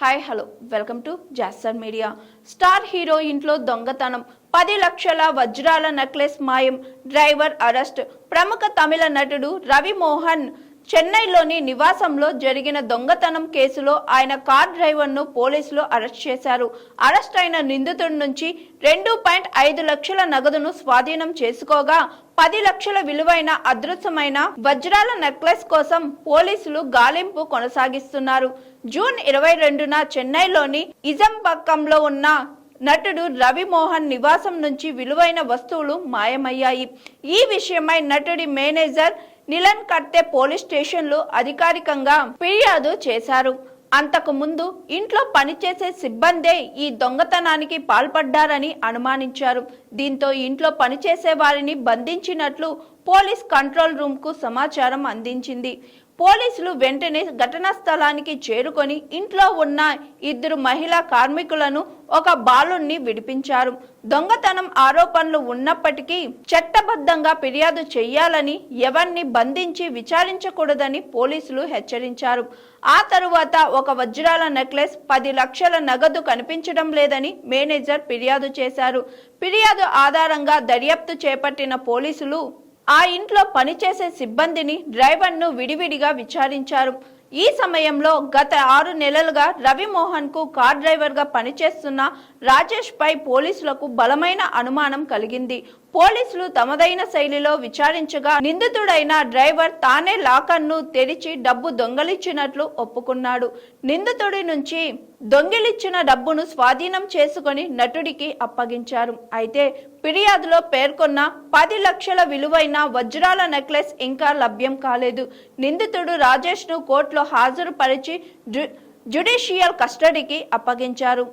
Hi hello welcome to zoster media. Star hero ఇంట్లో దొంగతనం, 10 లక్షల వజ్రాల నెక్లెస్ మాయం, డ్రైవర్ అరెస్ట్. ప్రముఖ తమిళ నటుడు రవి మోహన్ చెన్నైలోని నివాసంలో జరిగిన దొంగతనం కేసులో ఆయన కార్ డ్రైవర్ను పోలీసులు అరెస్ట్ చేశారు. అరెస్ట్ అయిన నిందితుడి నుంచి 2.5 లక్షల నగదును స్వాధీనం చేసుకోగా 10 లక్షల విలువైన అదృశ్యమైన వజ్రాల నెక్లెస్ కోసం పోలీసులు గాలింపు కొనసాగిస్తున్నారు. జూన్ 22న చెన్నైలోని ఇజంపక్కంలో ఉన్న నటుడు రవి మోహన్ నివాసం నుంచి విలువైన వస్తువులు మాయమయ్యాయి. ఈ విషయమై నటుడి మేనేజర్ నిలన్ కర్తే పోలీస్ స్టేషన్లో అధికారికంగా ఫిర్యాదు చేశారు. అంతకు ముందు ఇంట్లో పనిచేసే సిబ్బందే ఈ దొంగతనానికి పాల్పడ్డారని అనుమానించారు. దీంతో ఇంట్లో పనిచేసే వారిని బంధించినట్లు పోలీస్ కంట్రోల్ రూమ్ కు సమాచారం అందించింది. పోలీసులు వెంటనే ఘటనా స్థలానికి చేరుకొని ఇంట్లో ఉన్న 2 మహిళా కార్మికులను, ఒక బాలుణ్ణి విడిపించారు. దొంగతనం ఆరోపణలు ఉన్నప్పటికీ చట్టబద్ధంగా ఫిర్యాదు చేయాలని, ఎవరిని బంధించి విచారించకూడదని పోలీసులు హెచ్చరించారు. ఆ తరువాత ఒక వజ్రాల నెక్లెస్, 10 లక్షల నగదు కనిపించడం లేదని మేనేజర్ ఫిర్యాదు చేశారు. ఫిర్యాదు ఆధారంగా దర్యాప్తు చేపట్టిన పోలీసులు ఆ ఇంట్లో పనిచేసే సిబ్బందిని, డ్రైవర్ను విడివిడిగా విచారించారు. ఈ సమయంలో గత 6 నెలలుగా రవి మోహన్ కు కార్ డ్రైవర్ గా పనిచేస్తున్న రాజేష్ పై పోలీసులకు బలమైన అనుమానం కలిగింది. పోలీసులు తమదైన శైలిలో విచారించగా నిందితుడైన డ్రైవర్ తానే లాకర్ను తెరిచి డబ్బు దొంగిలించినట్లు ఒప్పుకున్నాడు. నిందితుడి నుంచి దొంగిలించిన డబ్బును స్వాధీనం చేసుకుని నటుడికి అప్పగించారు. అయితే ఫిర్యాదులో పేర్కొన్న 10 లక్షల విలువైన వజ్రాల నెక్లెస్ ఇంకా లభ్యం కాలేదు. నిందితుడు రాజేష్ ను కోర్టులో హాజరుపరిచి జ్యుడిషియల్ కస్టడీకి అప్పగించారు.